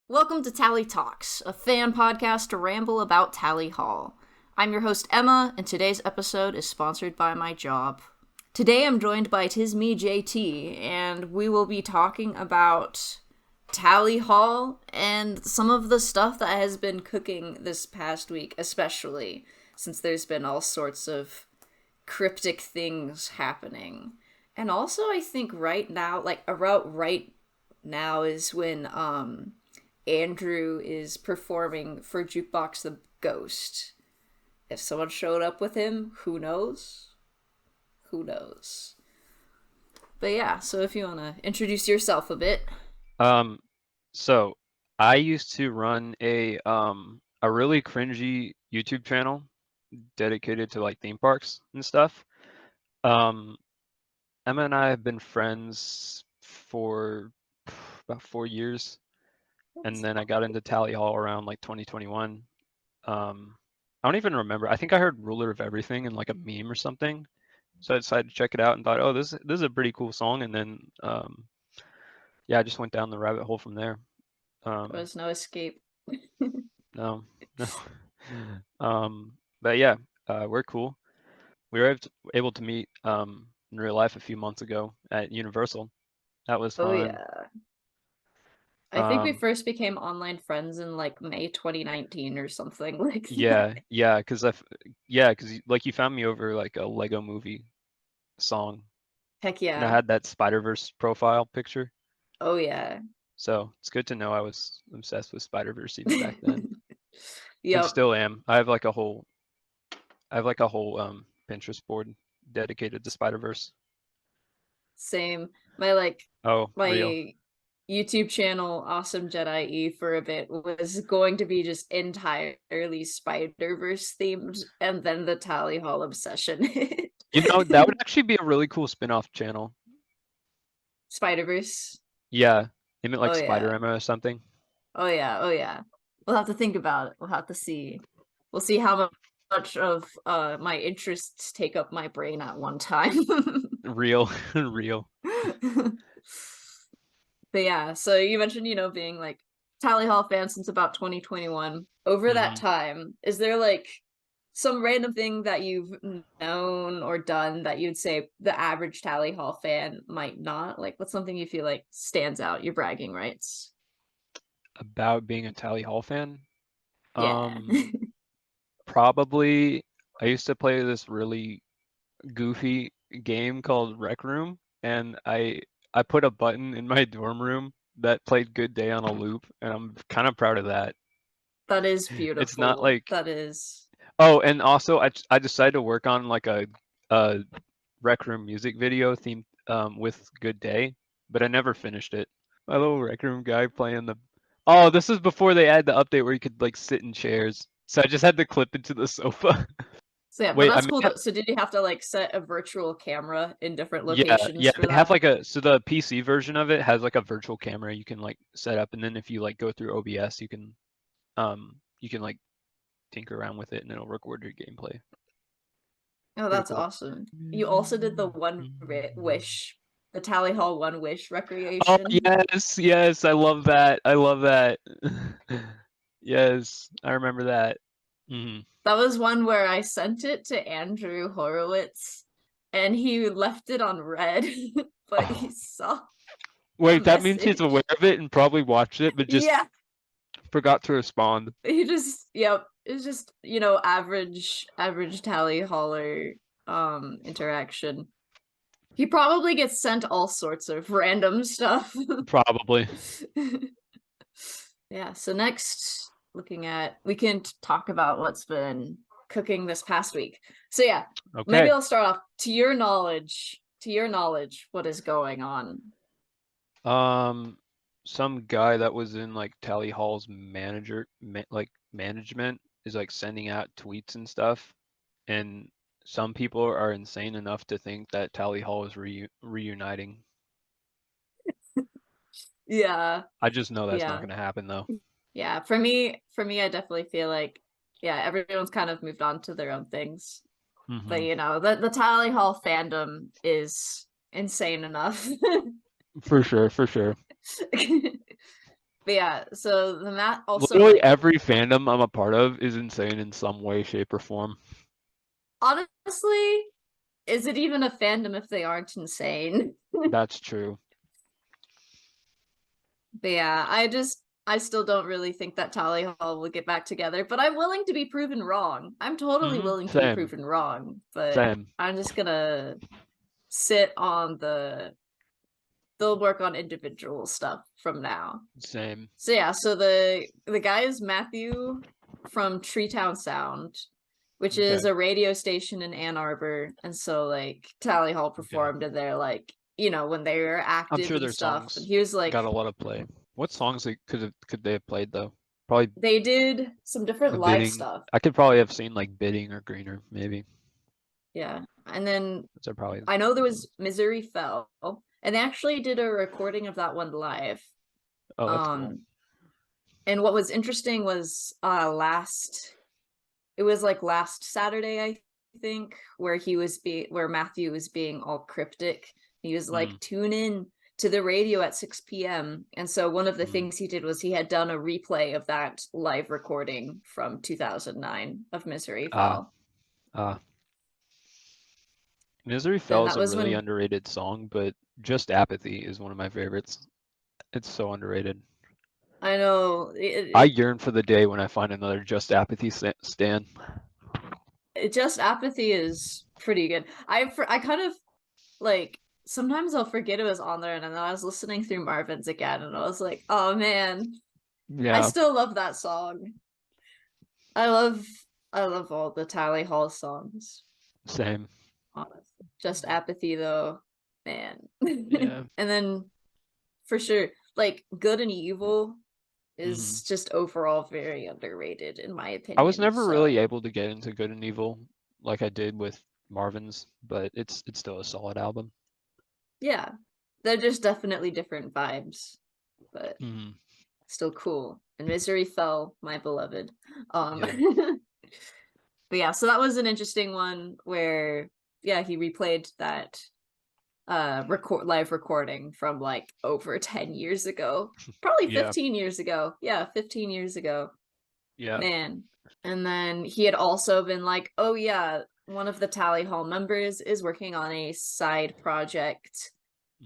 Welcome to Tally Talks, a fan podcast to ramble about Tally Hall. I'm your host, Emma, and today's episode is sponsored by my job. Today I'm joined by tismejaytee, and we will be talking about Tally Hall and some of the stuff that has been cooking this past week, especially since there's been all sorts of cryptic things happening. And also, I think right now, about right now is when, Andrew is performing for Jukebox the Ghost. If someone showed up with him, who knows? Who knows? But yeah, so if you want to introduce yourself a bit. So I used to run a really cringy YouTube channel dedicated to like theme parks and stuff. Um, Emma and I have been friends for about 4 years, and then I got into Tally Hall around like 2021. I don't even remember. I think I heard Ruler of Everything in like a meme or something. So I decided to check it out and thought, oh, this is a pretty cool song. And then yeah, I just went down the rabbit hole from there. There Um, was no escape. no, no. But yeah, we're cool. We were able to meet in real life a few months ago at Universal. That was Oh fun. yeah. I think we Um, first became online friends in like May 2019 or something like that. yeah, yeah, yeah, like you found me over like a Lego Movie song, Heck and I yeah. had that Spider-Verse profile picture. Oh yeah. So it's good to know I was obsessed with Spider-Verse even back then, and Yep. still am. I have like a whole Pinterest board dedicated to Spider-Verse. Same. My Oh, real. YouTube channel, Awesome Jedi E, for a bit was going to be just entirely Spider-Verse themed, and then the Tally Hall obsession hit. You know, that would actually be a really cool spin-off channel. Spider-Verse. Yeah, name it like Oh Spider yeah. Emma or something. Oh yeah. Oh yeah. We'll have to think about it. We'll have to see. We'll see how much of my interests take up my brain at one time. Real, real. But yeah, so you mentioned, being like Tally Hall fan since about 2021. Over that hmm time, is there like some random thing that you've known or done that you'd say the average Tally Hall fan might not? Like, what's something you feel like stands out, your bragging rights? About being a Tally Hall fan. Yeah. Um, Probably I used to play this really goofy game called Rec Room, and I put a button in my dorm room that played Good Day on a loop, and I'm kind of proud of that. That is It's not beautiful. like, That is. oh, and also I decided to work on like a Rec Room music video themed with Good Day, but I never finished it. My little Rec Room guy playing the. Oh, this is before they add the update where you could like sit in chairs. So I just had to clip into the sofa. So yeah, but Wait, I that's may cool have. though. So did you have to like set a virtual camera in different Yeah, yeah. locations for They have that? like so the PC version of it has like a virtual camera you can like set up, and then if you like go through OBS, you can like tinker around with it, and it'll record your gameplay. Oh, Pretty that's cool. awesome. You also did the wish, the Tally Hall one wish Oh recreation. yes, yes, I love that. I love that. Yes, I remember that. hmm That was one where I sent it to Andrew Horowitz and he left it on red, but he Oh, saw the wait, that means he's aware message. of it and probably watched it, but just Yeah, forgot to respond. he just, yep, it's just, average Tally Holler interaction. He probably gets sent all sorts of random stuff. Probably. Yeah, so next, we can talk about what's been cooking this past week. So yeah, maybe Okay. I'll start off to your knowledge, what is going on? Um, some guy that was in like Tally Hall's like management is like sending out tweets and stuff, and some people are insane enough to think that Tally Hall is reuniting. Yeah, I just know that's not yeah, going to happen though. yeah. For me, I definitely feel like, yeah, everyone's kind of moved on to their own things. But hmm the Tally Hall fandom is insane enough. For sure, for sure. But yeah, so the Matt also Literally like every fandom I'm a part of is insane in some way, shape, or form. honestly, is it even a fandom if they aren't insane? That's true. But yeah, I still don't really think that Tally Hall will get back together, but I'm willing to be proven wrong. I'm totally willing to be Same. proven wrong, but Same. I'm just gonna sit on they'll work on individual stuff from now. Same. So yeah, so the guy is Matthew from Treetown Sound, which is Okay. a radio station in Ann Arbor, and so like Tally Hall Okay. performed in there, like, you know, when they were I'm active sure and their stuff, and songs he was got like, a lot of play. What songs could they have played though? Probably they did some different live Bidding. stuff. I could probably have seen like Bidding or Greener, maybe. Yeah. And then Those are probably. I know there was Missouri Fell, and they actually did a recording of that one live. Oh, that's cool. Um, and what was interesting was it was like last Saturday, I think, where Matthew was being all cryptic. He was like, tune in to the radio at 6 p.m. And so one of the things he did was he had done a replay of that live recording from 2009 of Misery Ah, Fell. Misery Then Fell is that a was really when underrated song, but Just Apathy is one of my favorites. It's so underrated. I know I yearn for the day when I find another Just Apathy stan. Just Apathy is pretty good. I kind of like sometimes I'll forget it was on there, and then I was listening through Marvin's again, and I was like, oh man, I Yeah, still love that song. I love I love all the Tally Hall songs. same. Honestly, Just Apathy though, man. Yeah. And then for sure, like Good and Evil hmm is just overall very underrated in my I was opinion. never really So able to get into Good and Evil like I did with Marvin's, but it's still a solid album. yeah, they're just definitely different vibes, but hmm still cool. And Misery Fell, my beloved. Yeah. But yeah, so that was an interesting one where yeah, he replayed that live recording from like over 10 years ago. Probably Yeah. 15 years ago. Yeah, 15 years ago. Yeah. Man. And then he had also been like, "Oh yeah, one of the Tally Hall members is working on a side project."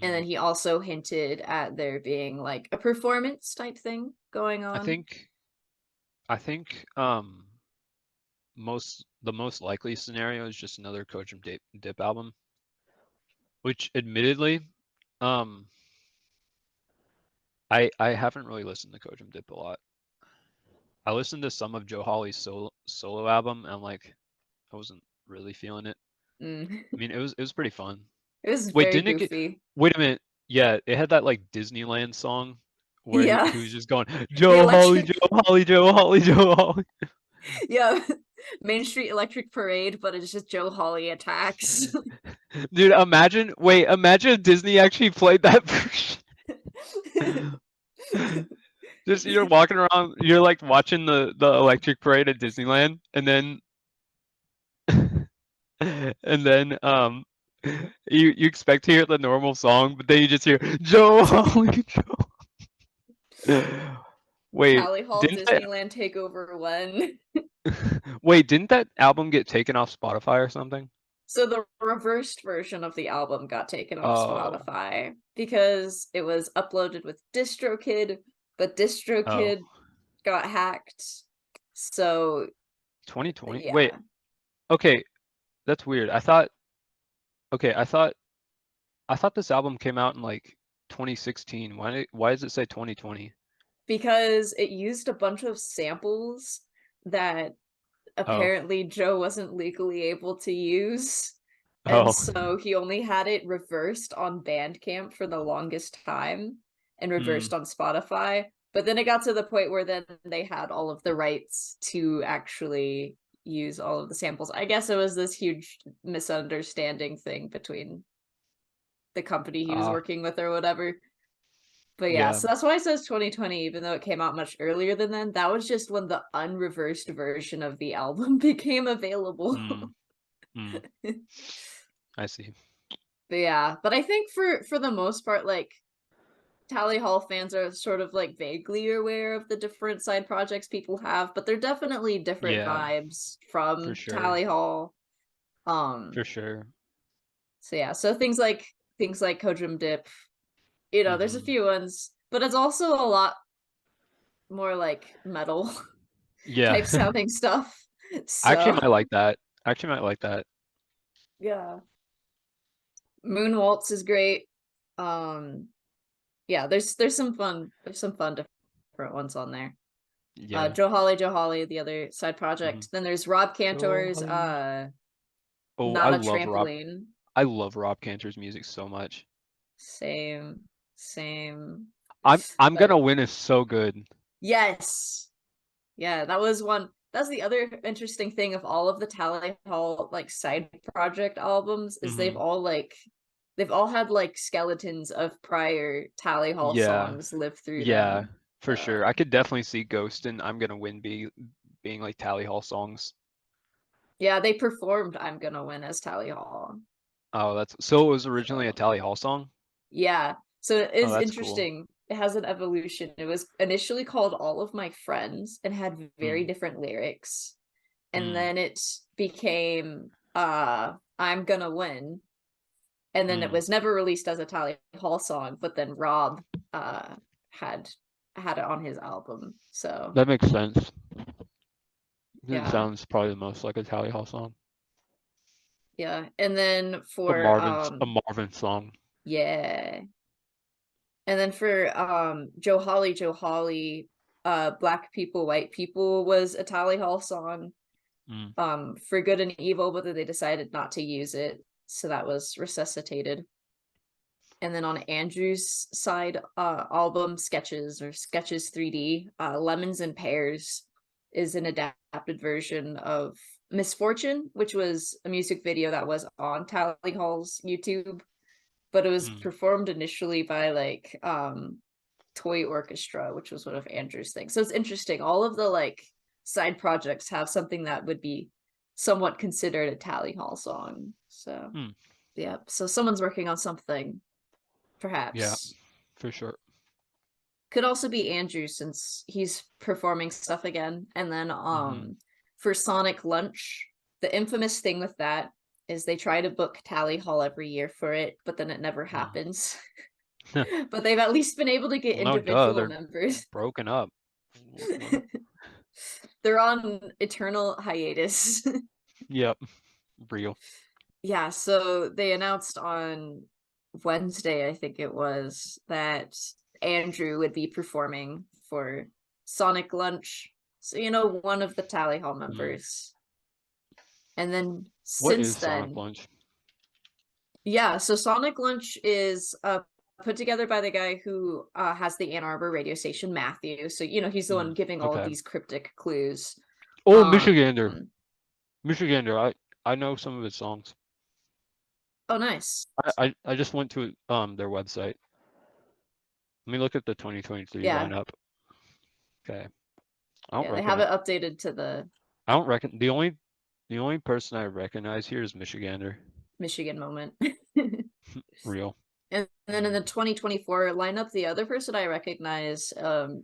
And then hmm he also hinted at there being like a performance type thing going I on. think I think the most likely scenario is just another Coach and Dip album, which admittedly, um, I haven't really listened to Coach and Dip a lot. I listened to some of Joe Hawley's solo album, and like I wasn't really feeling it. Mm. I mean, it was pretty fun. It was Wait, very didn't it get? goofy. Wait a minute. Yeah, it had that like Disneyland song where Yeah. he was just going The Joe Hawley, Joe electric Hawley, Joe Hawley, Joe Hawley. yeah. Main Street Electric Parade, but it's just Joe Hawley attacks. Dude, imagine if Disney actually played that version. Just you're walking around, you're like watching the electric parade at Disneyland, and then and then you expect to hear the normal song, but then you just hear Joe Holly Joe. Wait, Tally Hall didn't that Disneyland Takeover 1. wait, didn't that album get taken off Spotify or something? So the reversed version of the album got taken off Oh, Spotify because it was uploaded with DistroKid, but oh, DistroKid got hacked. So 2020. Wait, yeah, okay, that's weird. Okay, I thought this album came out in like 2016. Why does it say 2020? because it used a bunch of samples that Oh, apparently Joe wasn't legally able to use. And oh, so he only had it reversed on Bandcamp for the longest time and hmm. reversed on Spotify. But then it got to the point where then they had all of the rights to actually use all of the samples. I guess it was this huge misunderstanding thing between the company he was Ah, working with or whatever. But yeah, yeah. so that's why it says 2020, even though it came out much earlier than then. That was just when the unreversed version of the album became available. Hmm. Hmm. But I see. yeah, but I think for the most part, like Tally Hall fans are sort of like vaguely aware of the different side projects people have, but they're definitely different Yeah, vibes for from sure. Tally Hall. For sure. So yeah, so things like Kojum Dip, you know, there's a Hmm. few ones, but it's also a lot more like metal Yeah. type sounding stuff. I actually So might like that. I actually might like that. yeah, Moon Waltz is great. Um, yeah, there's some fun different ones on there. Yeah. Joe Holly, the other side Hmm. project. Then there's Rob Joe Cantor's Holly. Oh, Not a Trampoline. I love Rob Cantor's music so much. Same, same. I'm But gonna win is so good. yes. Yeah, that was one. That's the other interesting thing of all of the Tally Hall like side project albums is Hmm. they've all had like skeletons of prior Tally Hall Yeah. songs live through Yeah, them. for sure. I could definitely see Ghost and I'm gonna win being like Tally Hall songs. Yeah, they performed I'm Gonna Win as Tally Hall. Oh, that's so it was originally a So Tally Hall song? yeah. So it Oh, is that's cool. interesting. It has an evolution. It was initially called All of My Friends and had very Mm, different lyrics. And mm, then it became I'm Gonna Win. And then it mm. was never released as a Tally Hall song, but then Rob had had it on his album. So That makes sense. It yeah. sounds probably the most like a Tally Hall song. Yeah. And then A for Marvin song. yeah. And then for Joe Holly, Black People, White People was a Tally Hall song. Mm, For Good and Evil, but then they decided not to use it. So that was resuscitated. And then on Andrew's side album Sketches 3D, Lemons and Pears is an adapted version of Misfortune, which was a music video that was on Tally Hall's YouTube, but it was mm. performed initially by like Toy Orchestra, which was one of Andrew's things. So it's interesting. All of the like side projects have something that would be somewhat considered a Tally Hall song. So Hmm. yeah, so someone's working on something, Yeah, perhaps. for sure. Could also be Andrew since he's performing stuff again. And then Hmm. for Sonic Lunch, the infamous thing with that is they try to book Tally Hall every year for it, but then it never Mm. happens. But they've at least been able to get Well, no, duh, individual they're members. broken up. What? They're on eternal hiatus. Yep, real. Yeah, so they announced on Wednesday, I think it was, that Andrew would be performing for Sonic Lunch. So, you know, one of the Tally Hall Mm. members. And then What since is Sonic then, Lunch? yeah, so Sonic Lunch is put together by the guy who has the Ann Arbor radio station, Matthew. So, you know, he's the one Mm. giving all of Okay. these cryptic clues. Oh, Um, Michigander. Michigander. I know some of his songs. oh, nice. I just went to their website. Let me look at the 2023 Yeah, lineup. Okay. I don't yeah, they have recognize. it updated to the I don't reckon the only person I recognize here is Michigander. Michigan moment. Real. And then in the 2024 lineup, the other person I recognize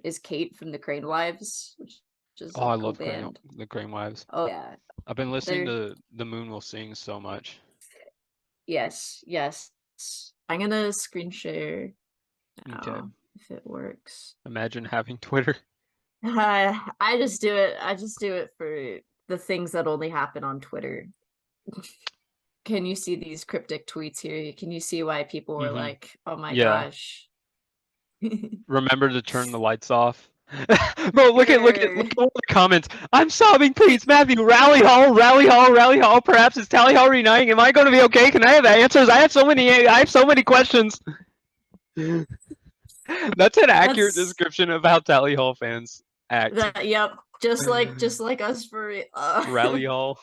is Kate from the Crane Wives, which is Oh, a I cool love band. The Crane Wives. Oh yeah, I've been listening they're to The Moon Will Sing so much. yes, yes. I'm gonna screen share Okay. now if it works. Imagine having Twitter. I just do it. I just do it for the things that only happen on Twitter. Can you see these cryptic tweets here? Can you see why people were Hmm. like, "Oh my Yeah. gosh." Remember to turn the lights off. Bro, look at Grr. all the comments. I'm sobbing, please, Matthew. Rally hall, rally hall, rally hall. Perhaps it's Tally Hall reuniting. Am I going to be okay? Can I have answers? I have so many questions. That's an accurate That's description of how Tally Hall fans act. that. Yep, just like us for Rally Hall,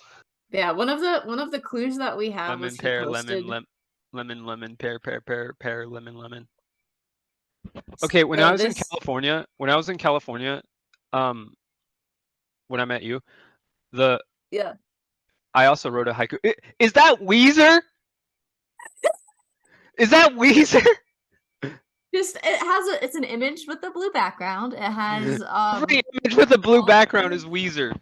yeah. One of the clues that we have was lemon, he pear, lemon, posted lemon, pear, pear, pear, pear, lemon, lemon. Okay, when I was in this. California, um, when I met you, the Yeah, I also wrote a haiku. Is that Weezer? Is that Weezer? Just it's an image with a blue background. It has Every image with a blue background is Weezer.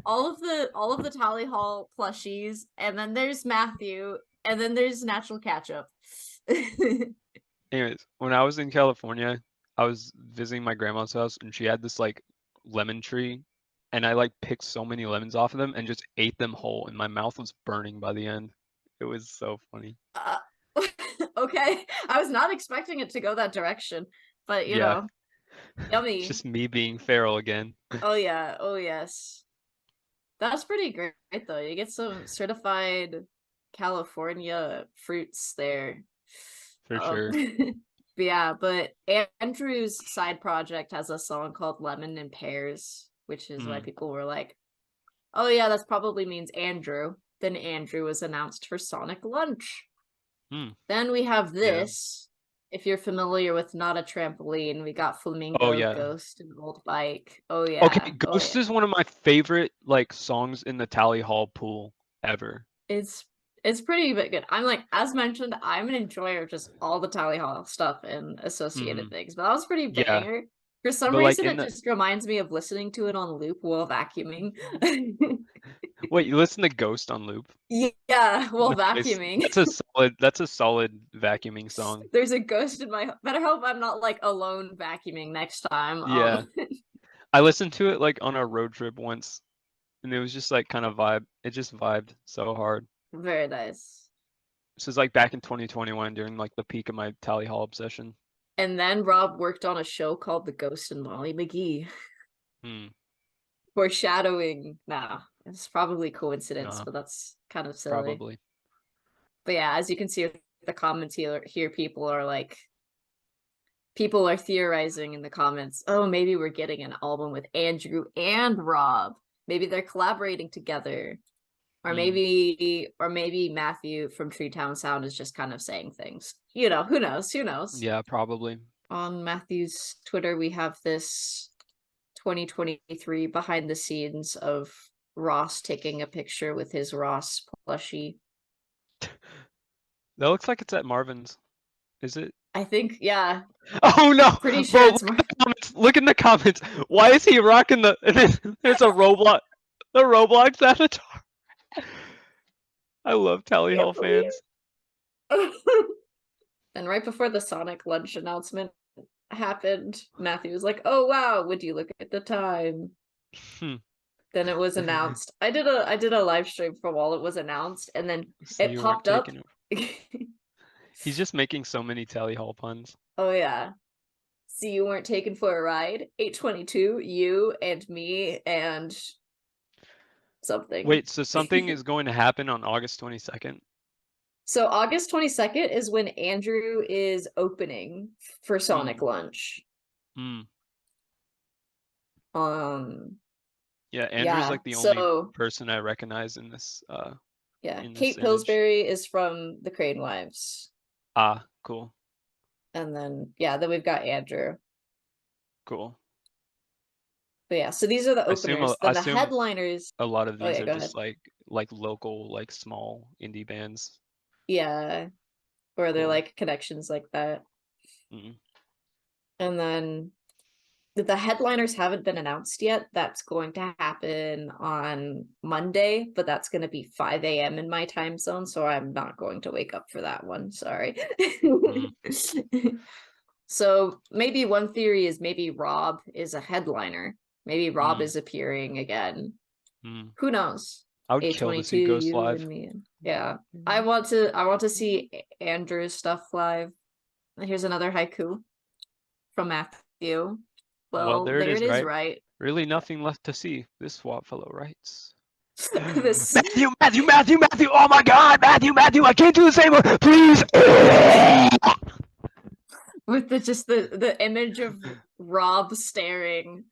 all of the Tally Hall plushies, and then there's Matthew, and then there's Natural Ketchup. Anyways, when I was in California, I was visiting my grandma's house, and she had this like lemon tree, and I like picked so many lemons off of them and just ate them whole, and my mouth was burning by the end. It was so funny. Okay, I was not expecting it to go that direction, but you Yeah, know, yummy. it's just me being feral again. Oh yeah, oh yes. That's pretty great though. You get some certified California fruits there. For sure. But yeah, but Andrew's side project has a song called Lemon and Pears, which is why people were like, oh yeah, that probably means Andrew. Then Andrew was announced for Sonic Lunch. Then we have this. Yeah. If you're familiar with Not a Trampoline, we got Flamingo, Ghost, and Old Bike. Oh yeah. Okay, Ghost is one of my favorite like songs in the Tally Hall pool ever. It's pretty good. I'm like, as mentioned, I'm an enjoyer of just all the Tally Hall stuff and associated things, but that was pretty banger. Yeah. For some reason, it just reminds me of listening to it on loop while vacuuming. Wait, you listen to Ghost on loop? Yeah, while vacuuming. That's a solid vacuuming song. There's a ghost in my. Better hope I'm not like alone vacuuming next time. Yeah, I listened to it like on a road trip once, and it was just like kind of vibe. It just vibed so hard. Very nice. This is like back in 2021 during like the peak of my Tally Hall obsession. And then Rob worked on a show called The Ghost and Molly McGee. Foreshadowing. Nah, it's probably coincidence, but that's kind of silly. Probably. But yeah, as you can see with the comments here, people are theorizing in the comments, oh, maybe we're getting an album with Andrew and Rob. Maybe they're collaborating together. Or maybe Matthew from Treetown Sound is just kind of saying things. You know, who knows? Who knows? Yeah, probably. On Matthew's Twitter, we have this 2023 behind the scenes of Ross taking a picture with his Ross plushie. That looks like it's at Marvin's. Is it? I think, yeah. Oh no! Pretty sure it's look in the comments. Why is he rocking the? And then there's a Roblox, the Roblox avatar. I love Tally Hall fans. And right before the Sonic Lunch announcement happened, Matthew was like, "Oh wow, would you look at the time?" Then it was announced. I did a live stream for while it was announced, and then it popped up. He's just making so many Tally Hall puns. Oh yeah. See, you weren't taken for a ride. 822, you and me and something. Wait, so something is going to happen on August 22nd? So August 22nd is when Andrew is opening for Sonic Lunch. Yeah, Andrew's like the only person I recognize in this. Kate Pillsbury is from the Crane Wives. Ah, cool. And then then we've got Andrew. Cool. But yeah, so these are the openers. The headliners. A lot of these are just like local, like small indie bands. Yeah, or they're like connections like that. And then the headliners haven't been announced yet. That's going to happen on Monday, but that's going to be 5 a.m. in my time zone, so I'm not going to wake up for that one. Sorry. So maybe one theory is maybe Rob is a headliner. Maybe Rob is appearing again. Who knows? I would kill to see Ghost live. Yeah, I want to see Andrew's stuff live. Here's another haiku from Matthew. Well, there it is, right? Really nothing left to see. This swap fellow writes. Matthew! Oh my God, Matthew! I can't do the same word. Please. With the image of Rob staring.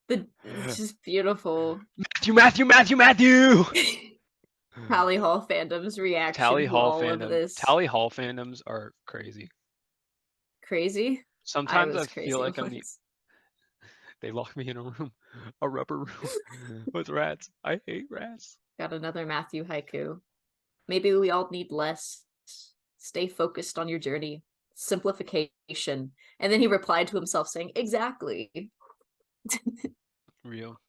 It's just beautiful. Matthew! Tally Hall fandom's reaction to all of this. Tally Hall fandoms are crazy. Crazy? Sometimes I feel like they lock me in a rubber room with rats. I hate rats. Got another Matthew haiku. Maybe we all need less. Stay focused on your journey. simplification. And then he replied to himself saying, exactly. Real.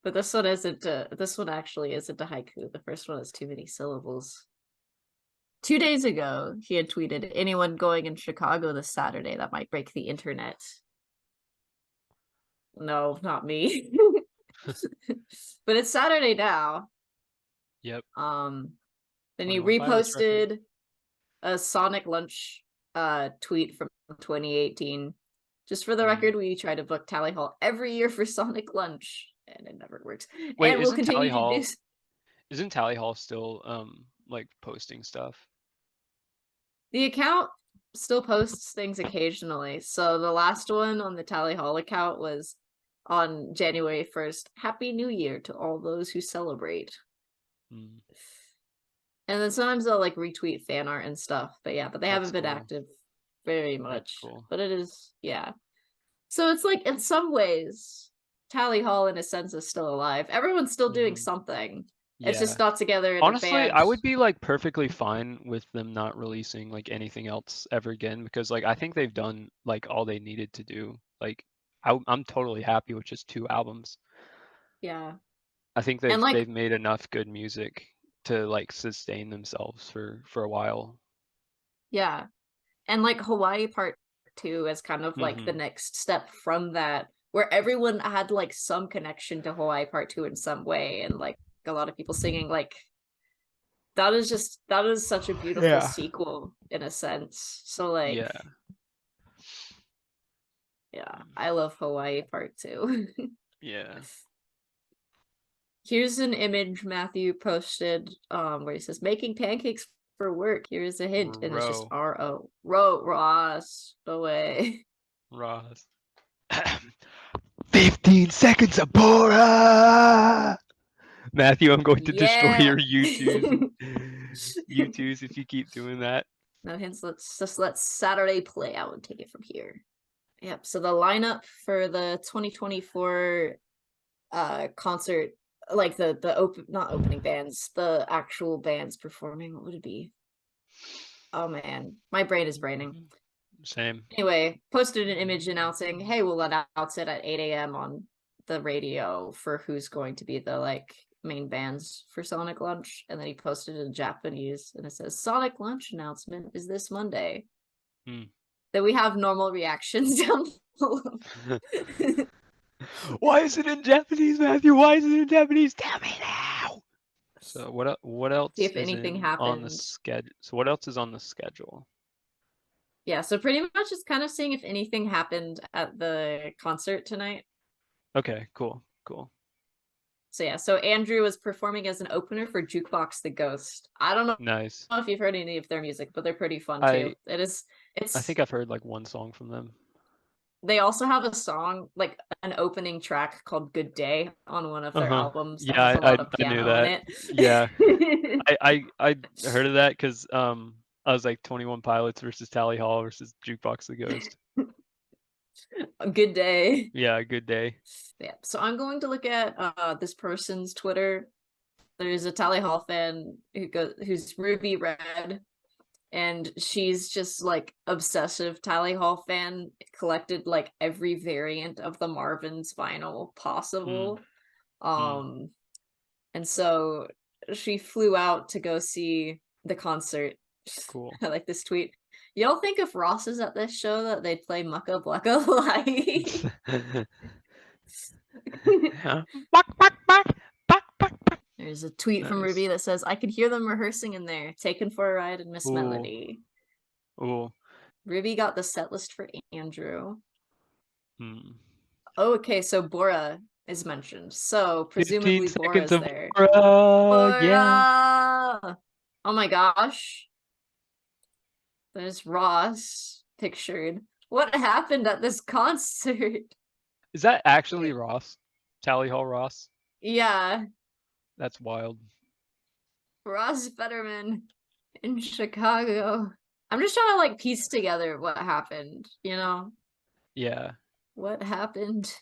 But this one isn't. This one actually isn't a haiku. The first one has too many syllables. 2 days ago, he had tweeted, anyone going in Chicago this Saturday that might break the internet. No, not me. But it's Saturday now. Yep. Then he reposted a Sonic Lunch tweet from 2018. Just for the record, we try to book Tally Hall every year for Sonic Lunch, and it never works. Wait, and we'll continue to do. Isn't Tally Hall still like posting stuff? The account still posts things occasionally. So the last one on the Tally Hall account was on January 1st. Happy New Year to all those who celebrate. And then sometimes they'll like retweet fan art and stuff. But yeah, but they haven't been active very much. Cool. But it is, yeah. So it's like in some ways, Tally Hall in a sense is still alive. Everyone's still doing something. It's just not together in Honestly, a band. I would be like perfectly fine with them not releasing like anything else ever again, because like I think they've done like all they needed to do. Like I'm totally happy with just 2 albums. Yeah. I think they've made enough good music to like sustain themselves for a while. Yeah. And like Hawaii Part 2 is kind of like the next step from that, where everyone had like some connection to Hawaii Part 2 in some way, and like a lot of people singing. Like that is such a beautiful sequel in a sense. So like yeah, I love Hawaii Part 2. Yeah. Here's an image Matthew posted where he says, making pancakes for work. Here's a hint. And it's just R-O. Ross. No way. Ross. 15 seconds of Bora! Matthew, I'm going to destroy your YouTubes if you keep doing that. No hints. Let's just let Saturday play out and take it from here. Yep. So the lineup for the 2024 concert, like the not opening bands, the actual bands performing, what would it be? Oh man, my brain is braining. Same. Anyway, posted an image announcing, hey, we'll announce it at 8 a.m. on the radio for who's going to be the like main bands for Sonic Lunch. And then he posted it in Japanese, and it says, Sonic Lunch announcement is this Monday. Then we have normal reactions down below. Why is it in Japanese, Matthew? Why is it in Japanese? Tell me now. So what else? See if anything happened on the schedule. So what else is on the schedule? Yeah, so pretty much just kind of seeing if anything happened at the concert tonight. Okay, cool. So yeah, so Andrew was performing as an opener for Jukebox the Ghost. I don't know if you've heard any of their music, but they're pretty fun too. I think I've heard like one song from them. They also have a song, like an opening track called Good Day on one of their albums. Yeah, I knew that. Yeah. I heard of that because I was like 21 Pilots versus Tally Hall versus Jukebox the Ghost. A Good Day. Yeah, Good Day. Yeah. So I'm going to look at this person's Twitter. There's a Tally Hall fan who's Ruby Red, and she's just like obsessive Tally Hall fan, collected like every variant of the Marvin's vinyl possible. And so she flew out to go see the concert. Cool. I like this tweet. Y'all think if Ross is at this show that they'd play Mucka Blucka live? There's a tweet from Ruby that says, I could hear them rehearsing in there, taken for a ride in Miss Melody. Ooh. Ruby got the set list for Andrew. Oh, okay, so Bora is mentioned. So presumably Bora's there. Bora! Yeah. Oh my gosh. There's Ross pictured. What happened at this concert? Is that actually Ross? Tally Hall Ross? Yeah. That's wild. Ross Fetterman in Chicago. I'm just trying to like piece together what happened, you know? Yeah. What happened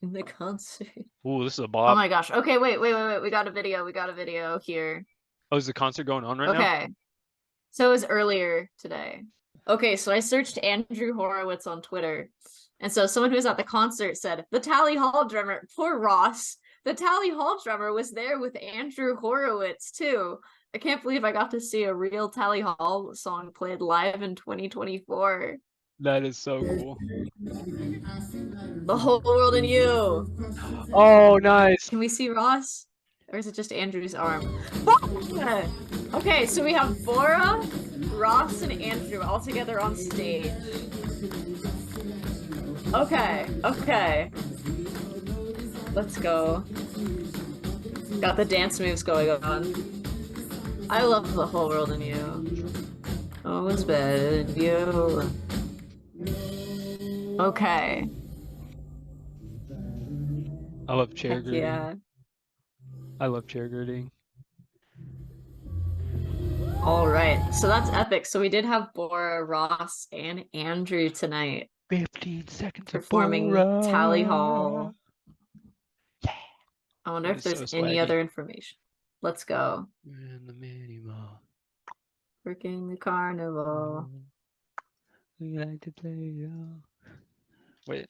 in the concert? Ooh, this is a bop. Oh my gosh. Okay, wait. We got a video here. Oh, is the concert going on right now? Okay. So it was earlier today. Okay, so I searched Andrew Horowitz on Twitter. And so someone who was at the concert said, the Tally Hall drummer, poor Ross, the Tally Hall drummer was there with Andrew Horowitz too. I can't believe I got to see a real Tally Hall song played live in 2024. That is so cool. The Whole World in You. Oh, nice. Can we see Ross? Or is it just Andrew's arm? Okay, so we have Bora, Ross, and Andrew all together on stage. Okay. Let's go. Got the dance moves going on. I love The Whole World in You. Oh, it's better than you. Okay. I love chair Heck girding. yeah. I love chair girding. All right, so that's epic. So we did have Bora, Ross, and Andrew tonight 15 seconds performing of Tally Hall. Yeah. I wonder That if is there's so any swaggy. other information. Let's go. In the mini mall. Working the carnival. We like to play. Wait.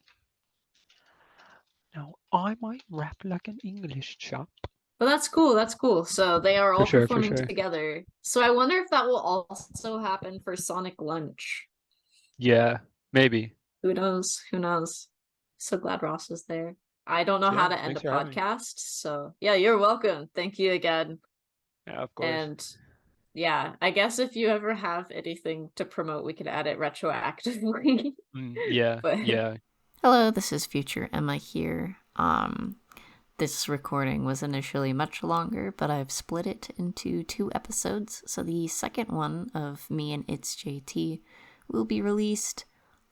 Now I might rap like an English chop. But that's cool. That's cool. So they are all For performing sure. together. So I wonder if that will also happen for Sonic Lunch. Yeah, maybe. Who knows? Who knows? So glad Ross is there. I don't know how to end a thanks for having me. podcast. So yeah, you're welcome. Thank you again. Yeah, of course. And yeah, I guess if you ever have anything to promote, we could add it retroactively. Yeah, But... yeah. Hello, this is future Emma here. This recording was initially much longer, but I've split it into 2 episodes. So the second one of me and It's JT will be released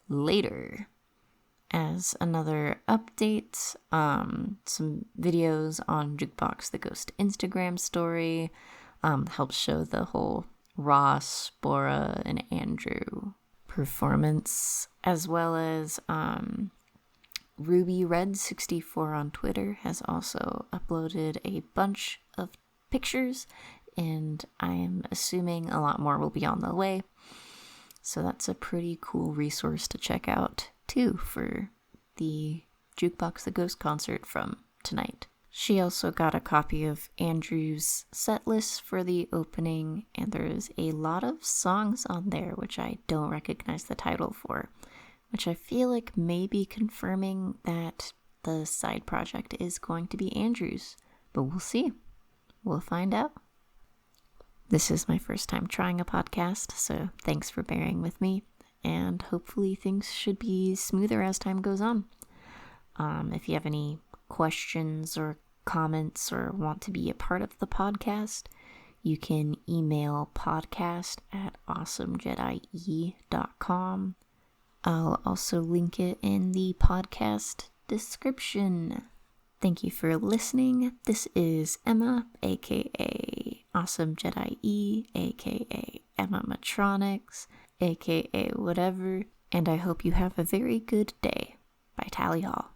later as another update. Some videos on Jukebox the Ghost Instagram story. Helps show the whole Ross, Bora, and Andrew performance, as well as Ruby Red 64 on Twitter has also uploaded a bunch of pictures, and I am assuming a lot more will be on the way. So that's a pretty cool resource to check out too for the Jukebox the Ghost concert from tonight. She also got a copy of Andrew's set list for the opening, and there's a lot of songs on there which I don't recognize the title for, which I feel like may be confirming that the side project is going to be Andrew's, but we'll see. We'll find out. This is my first time trying a podcast, so thanks for bearing with me, and hopefully things should be smoother as time goes on. If you have any questions or comments or want to be a part of the podcast, you can email podcast@awesomejaytee.com. I'll also link it in the podcast description. Thank you for listening. This is Emma, aka Awesome Jedi, aka Emma Matronics, aka whatever, and I hope you have a very good day. By Tally Hall.